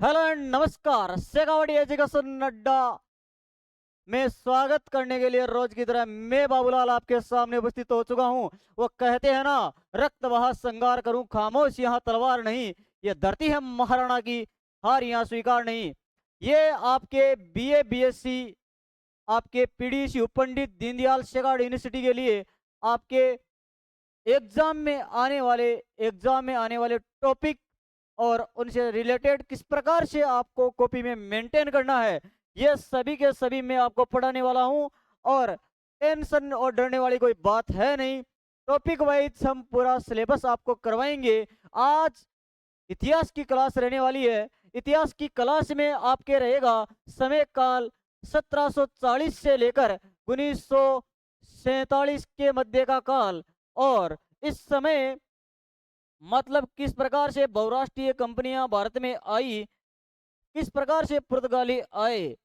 Hello and नमस्कार। Shekhawati education अड्डा में स्वागत करने के लिए रोज की तरह मैं बाबूलाल आपके सामने उपस्थित हो चुका हूं। वो कहते हैं ना, रक्त बहा संगार करूं खामोश, यहाँ तलवार नहीं। ये धरती है महाराणा की, हार यहाँ स्वीकार नहीं। ये आपके बीए बीएससी, आपके पीडीसी पंडित दीनदयाल शेखावटी यूनिवर्सिटी के लिए आपके एग्जाम में आने वाले टॉपिक और उनसे रिलेटेड किस प्रकार से आपको कॉपी में मेंटेन करना है, ये सभी के सभी मैं आपको पढ़ाने वाला हूं। और टेंशन और डरने वाली कोई बात है नहीं। टॉपिक वाइज हम पूरा सिलेबस आपको करवाएंगे। आज इतिहास की क्लास रहने वाली है। इतिहास की क्लास में आपके रहेगा समय काल 1740 से लेकर 1947 के मध्य का काल। और इस समय मतलब किस प्रकार से बहुराष्ट्रीय कंपनियां भारत में आई, किस प्रकार से पुर्तगाली आए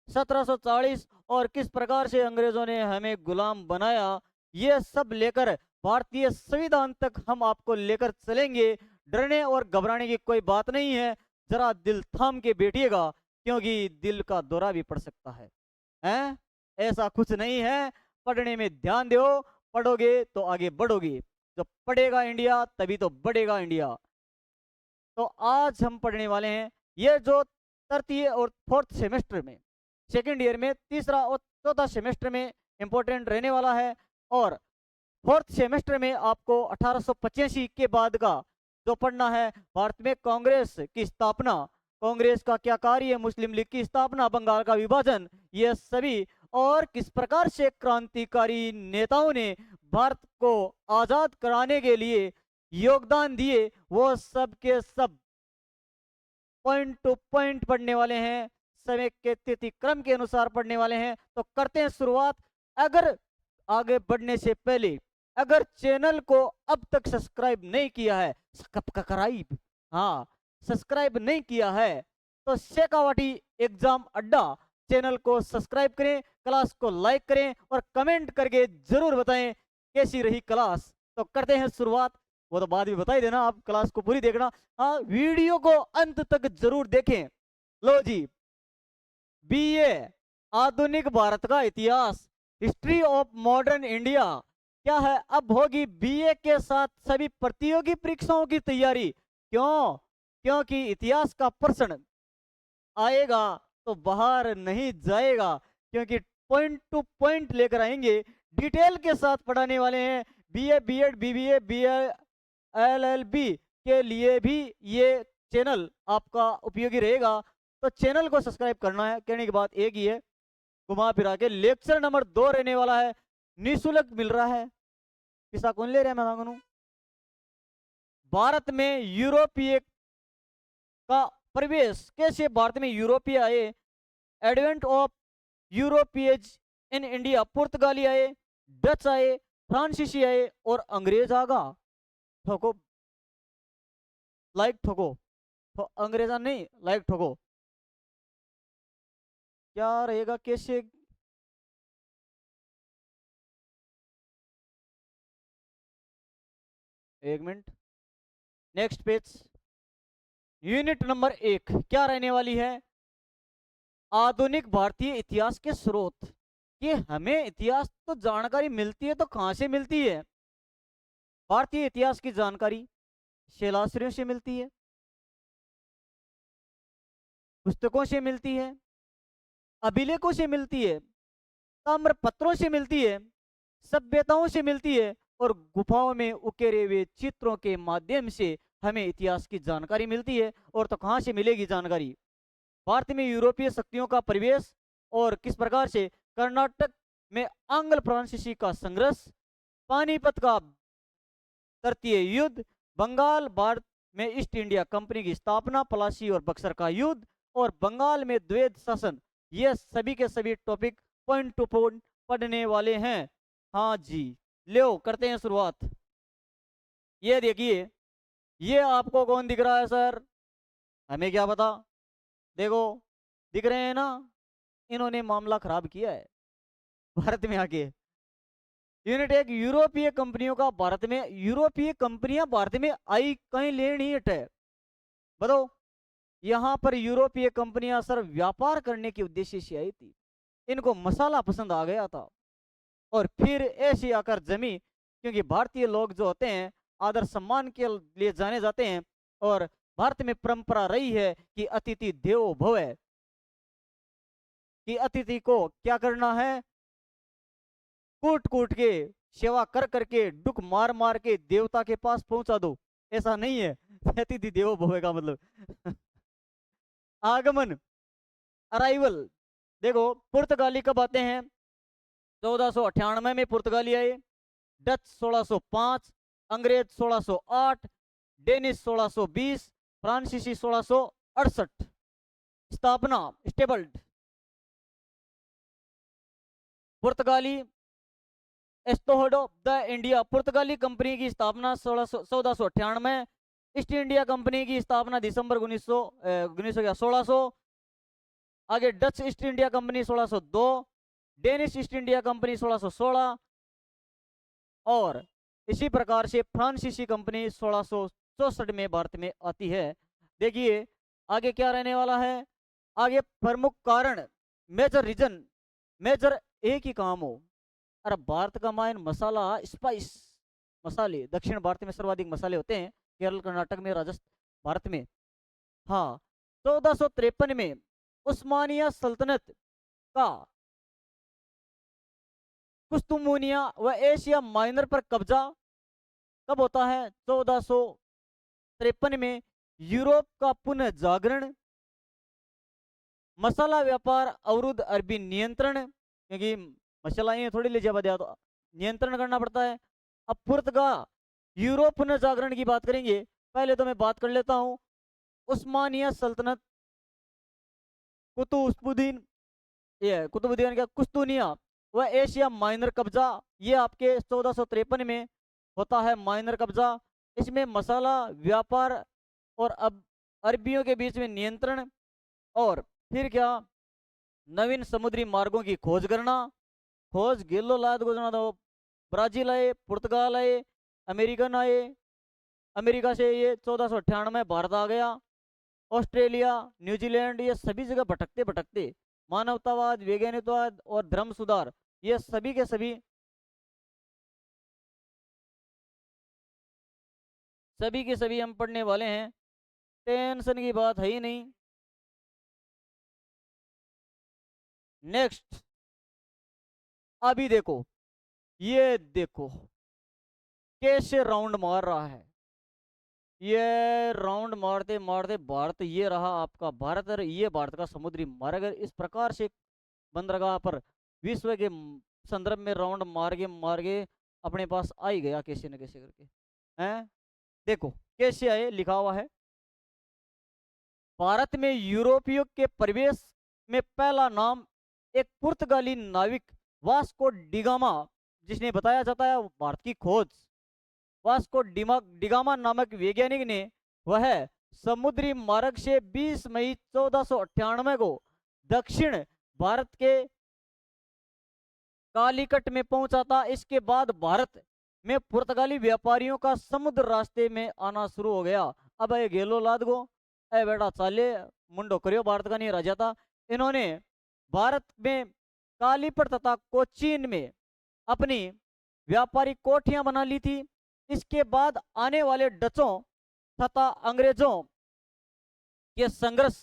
1740, और किस प्रकार से अंग्रेजों ने हमें गुलाम बनाया, ये सब लेकर भारतीय संविधान तक हम आपको लेकर चलेंगे। डरने और घबराने की कोई बात नहीं है। जरा दिल थाम के बैठिएगा, क्योंकि दिल का दौरा भी पड़ सकता है। हैं? ऐसा कुछ नहीं है। पढ़ने में ध्यान दो। पढ़ोगे तो आगे बढ़ोगे। जब पढ़ेगा इंडिया तभी तो बढ़ेगा इंडिया। तो आज हम पढ़ने वाले हैं ये जो तृतीय और फोर्थ सेमेस्टर में, सेकेंड ईयर में तीसरा और चौथा सेमेस्टर में इंपॉर्टेंट रहने वाला है। और फोर्थ सेमेस्टर में आपको 1885 के बाद का जो पढ़ना है, भारत में कांग्रेस की स्थापना, कांग्रेस का क्या कार्य, मुस्लिम लीग की स्थापना, बंगाल का विभाजन, ये सभी, और किस प्रकार से क्रांतिकारी नेताओं ने भारत को आजाद कराने के लिए योगदान दिए, वो सब के सब पॉइंट टू पॉइंट पढ़ने वाले हैं। समय के तिथि क्रम के अनुसार पढ़ने वाले हैं। तो करते हैं शुरुआत। अगर आगे बढ़ने से पहले अगर चैनल को अब तक सब्सक्राइब नहीं किया है, सब्सक्राइब, हाँ, सब्सक्राइब नहीं किया है, तो शेखावटी एग्जाम अड्डा चैनल को सब्सक्राइब करें, क्लास को लाइक करें और कमेंट करके जरूर बताएं कैसी रही क्लास। तो करते हैं शुरुआत। वो तो बाद में बता ही देना, आप क्लास को पूरी देखना। हाँ, वीडियो को अंत तक जरूर देखें। लो जी, बीए आधुनिक भारत का इतिहास, हिस्ट्री ऑफ मॉडर्न इंडिया क्या है, अब होगी बीए के साथ सभी प्रतियोगी परीक्षाओं की तैयारी। क्यों? क्योंकि इतिहास का प्रश्न आएगा तो बाहर नहीं जाएगा, क्योंकि पॉइंट टू पॉइंट लेकर आएंगे, डिटेल के साथ पढ़ाने वाले हैं। BA BEd BBA BA LLB के लिए भी ये चैनल आपका उपयोगी रहेगा। तो चैनल को सब्सक्राइब करना है, कहने की बात एक ही है। घुमा फिरा के लेक्चर नंबर 2 रहने वाला है, निःशुल्क मिल रहा है। किसा कौन ले रहा है मैं मांगू? भारत में यूरोपीय का प्रवेश कैसे, भारत में यूरोपीय आए, एडवेंट ऑफ यूरोपीज इन इंडिया, पुर्तगाली आए, डच आए, फ्रांसीसी आए और अंग्रेज आगा। ठोको, लाइक ठोको। अंग्रेजा नहीं, लाइक ठोको। क्या रहेगा कैसे? एक minute. Next page, unit number 1 क्या रहने वाली है? आधुनिक भारतीय इतिहास के स्रोत। कि हमें इतिहास तो जानकारी मिलती है तो कहां से मिलती है? भारतीय इतिहास की जानकारी शिलाश्रयों से मिलती है, पुस्तकों से मिलती है, अभिलेखों से मिलती है, ताम्र पत्रों से मिलती है, सभ्यताओं से मिलती है, और गुफाओं में उकेरे हुए चित्रों के माध्यम से हमें इतिहास की जानकारी मिलती है। और तो कहां से मिलेगी जानकारी? भारत में यूरोपीय शक्तियों का प्रवेश, और किस प्रकार से कर्नाटक में आंग्ल फ्रांसीसी का संघर्ष, पानीपत का तृतीय युद्ध, बंगाल भारत में ईस्ट इंडिया कंपनी की स्थापना, पलासी और बक्सर का युद्ध, और बंगाल में द्वैध शासन, ये सभी के सभी टॉपिक पॉइंट टू पॉइंट पढ़ने वाले हैं। हाँ जी, लो करते हैं शुरुआत। ये देखिए, ये आपको कौन दिख रहा है सर? हमें क्या पता। देखो, दिख रहे हैं ना? इन्होंने मामला खराब किया है भारत में आके। यूनिट 1 यूरोपीय कंपनियों का भारत में, यूरोपीय कंपनियां भारत में आई कहीं लेनी है, बताओ। यहाँ पर यूरोपीय कंपनियां सर व्यापार करने के उद्देश्य से आई थी। इनको मसाला पसंद आ गया था और फिर ऐसी आकर जमी, क्योंकि भारतीय लोग जो होते हैं आदर सम्मान के लिए जाने जाते हैं, और भारत में परंपरा रही है कि अतिथि देवो भव है, कि अतिथि को क्या करना है, कूट कूट के सेवा कर करके डुक मार मार के देवता के पास पहुंचा दो। ऐसा नहीं है अतिथि देवो भव का मतलब आगमन, अराइवल। देखो पुर्तगाली कब आते हैं? 1498 में पुर्तगाली आए, डच 1605, अंग्रेज 1608, डेनिश 1620, फ्रांसीसी 1668। स्थापना स्टेबल्ड पुर्तगाली एस्टोहडो द इंडिया, पुर्तगाली कंपनी की स्थापना 1498। ईस्ट इंडिया कंपनी की स्थापना दिसंबर 1600। आगे Dutch east India company 1602, Danish east India company 1616, और इसी प्रकार से फ्रांसीसी कंपनी 1664 में भारत में आती है। देखिए आगे क्या रहने वाला है। आगे प्रमुख कारण, मेजर रीजन, मेजर एक ही काम हो। अरे भारत का मायन मसाला, स्पाइस, मसाले। दक्षिण भारत में सर्वाधिक मसाले होते हैं, केरल, कर्नाटक में, राजस्थान, भारत में। हाँ, 1453 में उस्मानिया सल्तनत का कुस्तुमुनिया व एशिया माइनर पर कब्जा कब होता है? 1453 में। यूरोप का पुनः जागरण, मसाला व्यापार अवरुद्ध, अरबी नियंत्रण, क्योंकि मसाला ये थोड़ी ले जावा दिया तो नियंत्रण करना पड़ता है। अब पुर्तगाल यूरोप पुनः जागरण की बात करेंगे। पहले तो मैं बात कर लेता हूं उस्मानिया सल्तनत, कुतुबुद्दीन, ये कुतुबुद्दीन क्या, कुस्तुनिया व एशिया माइनर कब्जा, ये आपके 1453 में होता है माइनर कब्जा। इसमें मसाला व्यापार और अब अरबियों के बीच में नियंत्रण, और फिर क्या, नवीन समुद्री मार्गों की खोज करना। खोज गेलो लाद गुजना दो, ब्राजील आए, पुर्तगाल आए, अमेरिकन आए, अमेरिका से ये 1498 में भारत आ गया। ऑस्ट्रेलिया, न्यूजीलैंड, ये सभी जगह भटकते भटकते मानवतावाद, वैज्ञानिकवाद और धर्म सुधार, ये सभी के सभी हम पढ़ने वाले हैं। टेंशन की बात है ही नहीं। नेक्स्ट, अभी देखो, ये देखो कैसे राउंड मार रहा है। ये राउंड मारते मारते भारत, ये रहा आपका भारत, और ये भारत का समुद्री मार्ग। इस प्रकार से बंदरगाह पर विश्व के संदर्भ में राउंड मार के अपने पास आ ही गया कैसे न कैसे करके। हैं, देखो कैसे आए, लिखा हुआ है। भारत में यूरोपियों के प्रवेश में पहला नाम एक पुर्तगाली नाविक वास्को डिगामा, जिसने बताया जाता है भारत की खोज, वास्को डिगामा नामक वैज्ञानिक ने, वह समुद्री मार्ग से 20 मई 1498 को दक्षिण भारत के कालीकट में पहुंचा था। इसके बाद भारत में पुर्तगाली व्यापारियों का समुद्र रास्ते में आना शुरू हो गया। अब ये गेलो लाद गो, ए बेटा चाले मुंडो करियो, भारत का नहीं राजा था। इन्होंने भारत में कालीपट तथा कोचीन में अपनी व्यापारिक कोठियां बना ली थी। इसके बाद आने वाले डचों तथा अंग्रेजों के संघर्ष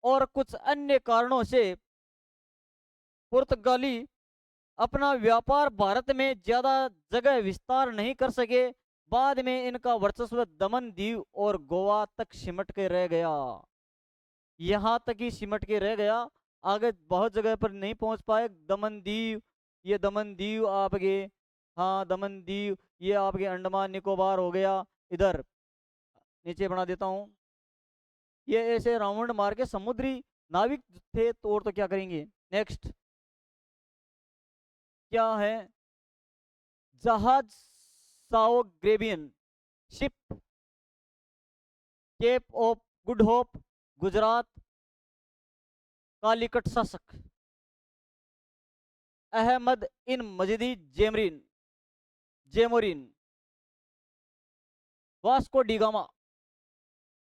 और कुछ अन्य कारणों से पुर्तगाली अपना व्यापार भारत में ज्यादा जगह विस्तार नहीं कर सके। बाद में इनका वर्चस्व दमन दीव और गोवा तक सिमट के रह गया। यहां तक ही सिमट के रह गया, आगे बहुत जगह पर नहीं पहुंच पाए। दमन दीव, ये दमन दीव आपके, हाँ दमन दीव, ये आपके अंडमान निकोबार हो गया। इधर नीचे बना देता हूं। ये ऐसे राउंड मार के समुद्री नाविक थे, तो और तो क्या करेंगे। नेक्स्ट क्या है, जहाज Sao Gabriel ship, Cape of Good Hope, Gujarat, Calicut शासक, Ahmad ibn Majid Zamorin, Vasco da Gama,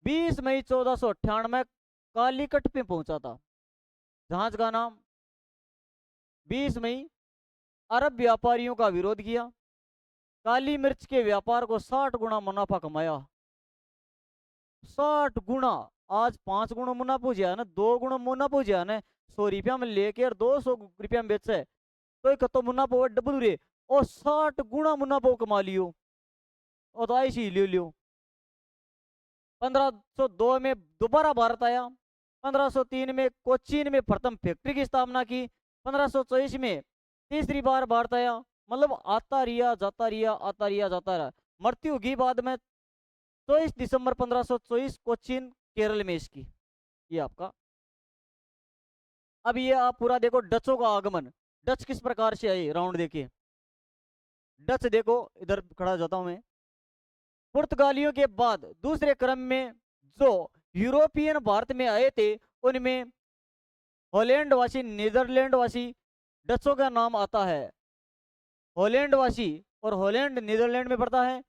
20 मई 1498 कालीकट में पहुंचा था। जहाज का नाम 20 मई। अरब व्यापारियों का विरोध किया। काली मिर्च के व्यापार को 60 गुना मुनाफा कमाया। 60 गुना। आज 5 गुना मुनाफा हो जाए ना, 2 गुना मुनाफा हो जाए ना, 100 रुपया में लेके और 200 रुपया में बेचे तो एक तो मुनाफा हुआ डबल रे। और 60 गुना मुनाफा कमा लियो। और तो ऐसी ले लियो। 1502 में दोबारा भारत आया। 1503 में कोचीन में प्रथम फैक्ट्री की स्थापना की। 1524 में तीसरी बार भारत आया। मतलब आता रिया जाता रिया, आता रिया जाता रहा। मृत्यु की बाद में 24 दिसंबर 1524 कोचीन केरल में इसकी। ये आपका। अब ये आप पूरा देखो डचों का आगमन। डच किस प्रकार से आए राउंड देखिए। डच देखो इधर खड़ा जाता हूं मैं। पुर्तगालियों के बाद दूसरे क्रम में जो यूरोपियन भारत में आए थे उनमें हॉलैंड वासी, नीदरलैंड वासी डचों का नाम आता है। हॉलैंड वासी और हॉलैंड नीदरलैंड में पड़ता है।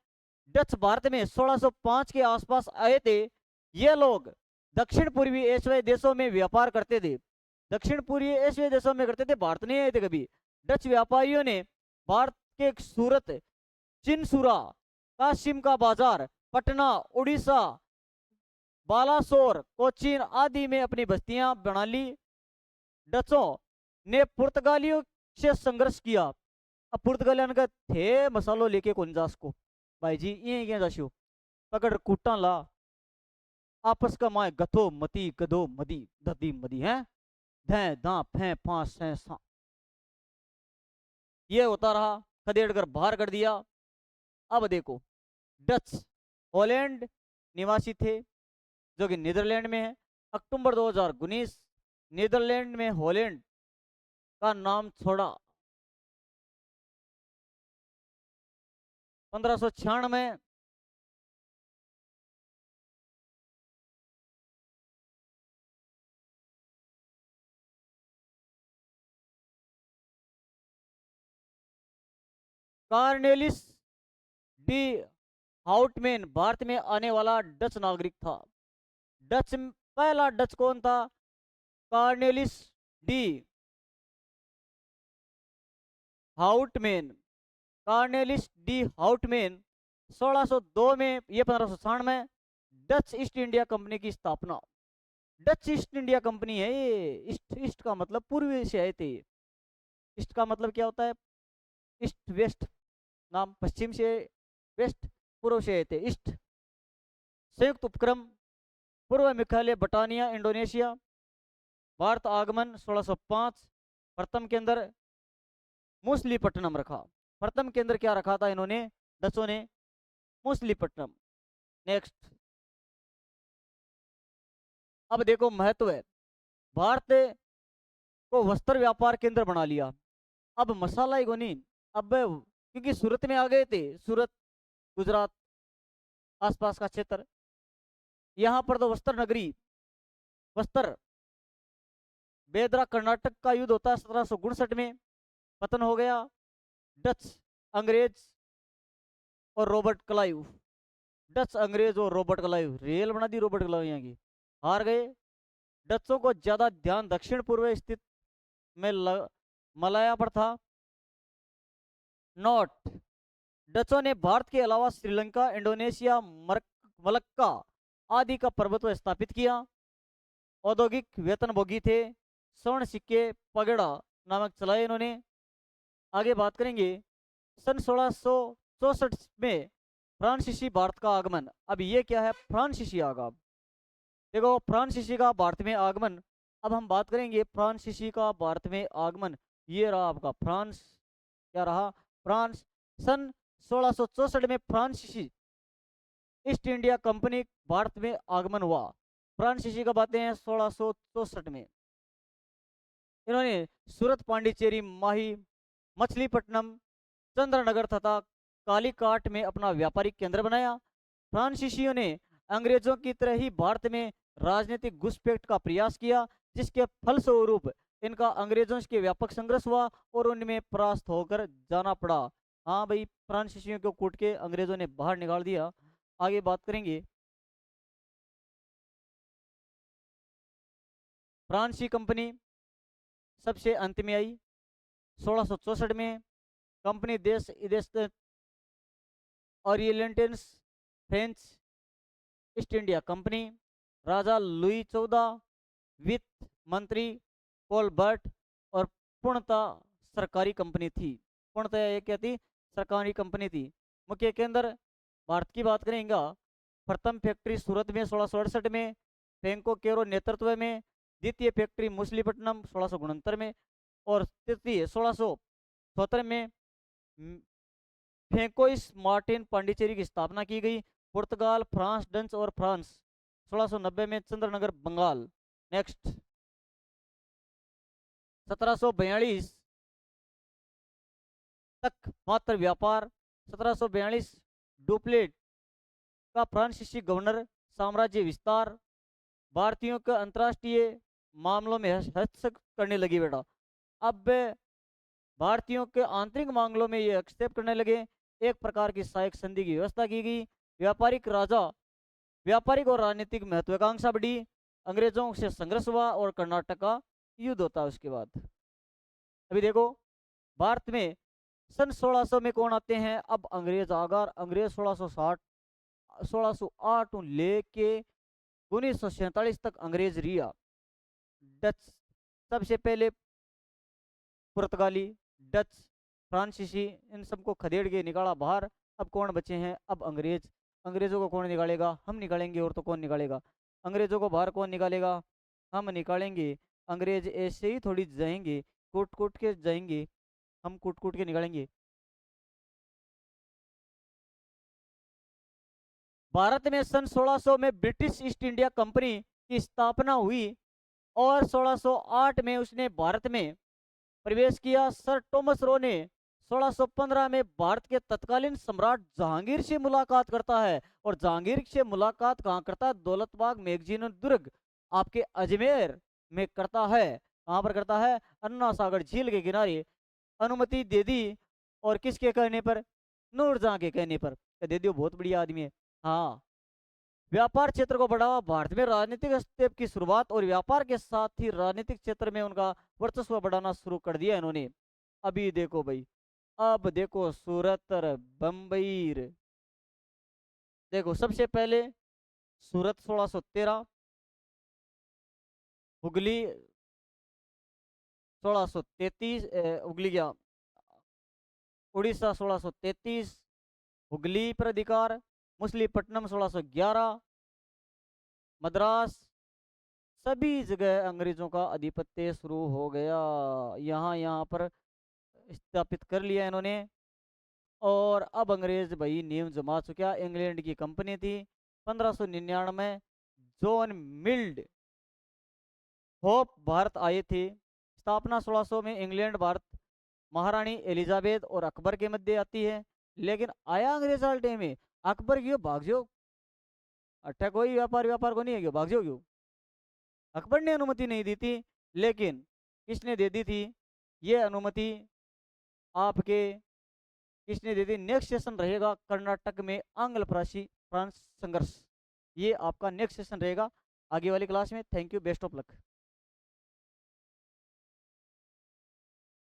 डच भारत में 1605 के आसपास आए थे। ये लोग दक्षिण पूर्वी एशियाई देशों में व्यापार करते थे। दक्षिण पूर्वी एशियाई देशों में करते थे, भारत नहीं आए थे कभी। डच व्यापारियों ने भारत के सूरत, चिनसुरा, कासिम का बाजार, पटना, उड़ीसा, बालासोर, कोचीन आदि में अपनी बस्तियां बना ली। डचों ने पुर्तगालियों से संघर्ष किया। अब पुर्तगालियों ने थे मसालो लेके कौन जास को भाई जी, ये क्या जाशियो पकड़ कुटा ला आपस का माए गथो मती गधो मदी दधी मदी है धै दा फै फांस सै सा। ये होता रहा, खदेड़ कर बाहर कर दिया। अब देखो डच हॉलैंड निवासी थे जो कि नीदरलैंड में है। अक्टूबर 2019 नीदरलैंड में हॉलैंड का नाम छोड़ा। 1596 में कार्नेलिस डी हाउटमैन भारत में आने वाला डच नागरिक था। पहला डच कौन था? कार्नेलिस डी हाउटमैन। कार्नेलिस डी हाउटमैन 1602 में, ये 1560 में डच ईस्ट इंडिया कंपनी की स्थापना। डच ईस्ट इंडिया कंपनी है ये। ईस्ट, ईस्ट का मतलब पूर्वी से आए थे। ईस्ट का मतलब क्या होता है? ईस्ट वेस्ट, नाम पश्चिम से, वेस्ट पूर्व से आए थे। ईस्ट। संयुक्त उपक्रम पूर्व मेघालय, बटानिया, इंडोनेशिया। भारत आगमन 1605। प्रथम केंद्र मूसलीपट्टनम रखा। प्रथम केंद्र क्या रखा था इन्होंने डचों ने? मूसलीपट्टनम। नेक्स्ट। अब देखो महत्व है। भारत को वस्त्र व्यापार केंद्र बना लिया। अब मसाला ही गोनी। अब क्योंकि सूरत में आ गए थे, सूरत गुजरात आसपास का क्षेत्र, यहाँ पर तो वस्त्र नगरी, वस्त्र बेदरा कर्नाटक का युद्ध होता है 1759 में, पतन हो गया। डच, अंग्रेज और रॉबर्ट क्लाइव। डच, अंग्रेज और रॉबर्ट क्लाइव, रेल बना दी रॉबर्ट क्लाइव यहाँ की, हार गए। डचों को ज्यादा ध्यान दक्षिण पूर्व स्थित में मलाया पर था। नोट। डचों ने भारत के अलावा श्रीलंका, इंडोनेशिया, मलक्का आदि का प्रभुत्व स्थापित किया। औद्योगिक वेतनभोगी थे। स्वर्ण सिक्के, पगड़ा नामक चलाए इन्होंने। आगे बात करेंगे। सन 1664 में फ्रांसीसी भारत का आगमन। अब ये क्या है? फ्रांसीसी आगमन। देखो फ्रांसीसी का भारत में आगमन। अब हम बात करेंगे फ्रांसीसी का भारत में आगमन। ये रहा आपका फ्रांस। क्या रहा? फ्रांस। सन 1664 में फ्रांसीसी ईस्ट इंडिया कंपनी भारत में आगमन हुआ। फ्रांसीसी कब आते हैं? 1664 में। इन्होंने सूरत, पांडिचेरी, माही, मछलीपट्टनम, चंद्रनगर तथा कालीकाट में अपना व्यापारिक केंद्र बनाया। फ्रांसीसियों ने अंग्रेजों की तरह ही भारत में राजनीतिक घुसपैठ का प्रयास किया, जिसके फलस्वरूप इनका अंग्रेजों के व्यापक संघर्ष हुआ और उनमें परास्त होकर जाना पड़ा। हाँ भाई, फ्रांसीसियों को कूट के अंग्रेजों ने बाहर निकाल दिया। आगे बात करेंगे। फ्रांसीसी कंपनी सबसे अंत में आई। 1664 में कंपनी देश विदेश orientals French east India company, राजा लुई 14, वित्त मंत्री कोलबर्ट, और पूर्णतः सरकारी कंपनी थी। पूर्णतः ये क्या थी? सरकारी कंपनी थी। मुख्य केंद्र भारत की बात करेंगे, प्रथम फैक्ट्री सूरत में 1668 में फ्रैंको केरो नेतृत्व में, द्वितीय फैक्ट्री मछलीपट्टनम 1669 में, और तृतीय 1677 में फ्रैंकोइस मार्टिन पांडिचेरी की स्थापना की गई। पुर्तगाल, फ्रांस, डच और फ्रांस 1690 में चंद्रनगर बंगाल। नेक्स्ट 1742 तक मात्र व्यापार। 1742 डुप्लेट का फ्रांसीसी गवर्नर, साम्राज्य विस्तार, भारतीयों के अंतर्राष्ट्रीय मामलों में हस्तक्षेप करने लगी बेटा। अब भारतीयों के आंतरिक मामलों में ये हस्तक्षेप करने लगे। एक प्रकार की सहायक संधि की व्यवस्था की गई। व्यापारिक और राजनीतिक महत्वाकांक्षा बढ़ी। अंग्रेजों से संघर्ष हुआ और कर्नाटक का युद्ध होता है उसके बाद। अभी देखो भारत में सन 1600 में कौन आते हैं? अब अंग्रेज आगर अंग्रेज 1608 लेके 1947 तक अंग्रेज रिया। डच सबसे पहले पुर्तगाली, डच, फ्रांसीसी, इन सबको खदेड़ के निकाला बाहर। अब कौन बचे हैं? अब अंग्रेज। अंग्रेजों को कौन निकालेगा? हम निकालेंगे। और तो कौन निकालेगा? अंग्रेजों को बाहर कौन निकालेगा? हम निकालेंगे। अंग्रेज ऐसे ही थोड़ी जाएंगे, कूट कूट के जाएंगे, हम कूट कूट के निकालेंगे। भारत में सन 1600 में ब्रिटिश ईस्ट इंडिया कंपनी की स्थापना हुई और 1608 में उसने भारत में प्रवेश किया। सर टॉमस रो ने 1615 में भारत के तत्कालीन सम्राट जहांगीर से मुलाकात करता है। और जहांगीर से मुलाकात कहाँ करता है? दौलतबाग मैगजीन दुर्ग आपके अजमेर में करता है। कहाँ पर करता है? अन्ना सागर झील के किनारे। अनुमति दे दी। और किसके कहने पर? नूरजहां के कहने पर। दे दियो, बहुत बढ़िया आदमी है। हाँ, व्यापार क्षेत्र को बढ़ावा। भारत में राजनीतिक हस्तक्षेप की शुरुआत और व्यापार के साथ ही राजनीतिक क्षेत्र में उनका वर्चस्व बढ़ाना शुरू कर दिया इन्होंने। अभी देखो भाई, अब देखो सूरत और बम्बई। देखो सबसे पहले सूरत 1613, हुगली 1633, हुगली क्या, उड़ीसा 1633, हुगली पर अधिकार। मछलीपट्टनम 1611, मद्रास, सभी जगह अंग्रेजों का आधिपत्य शुरू हो गया। यहाँ पर स्थापित कर लिया इन्होंने। और अब अंग्रेज भाई नियम जमा चुका। इंग्लैंड की कंपनी थी। 1599 जॉन मिल्ड होप भारत आए थे। स्थापना 1600 में इंग्लैंड भारत महारानी एलिजाबेथ और अकबर के मध्य आती है। लेकिन आया अंग्रेज वाले टाइम में अकबर क्यों भाग जो? अट्ठा कोई व्यापार को नहीं है, क्यों भाग जो? क्यों? अकबर ने अनुमति नहीं दी थी, लेकिन किसने दे दी थी ये अनुमति? आपके किसने दे दी? नेक्स्ट सेशन रहेगा कर्नाटक में आंग्ल फ्रांस संघर्ष। ये आपका नेक्स्ट सेशन रहेगा आगे वाली क्लास में। Thank you, best of luck.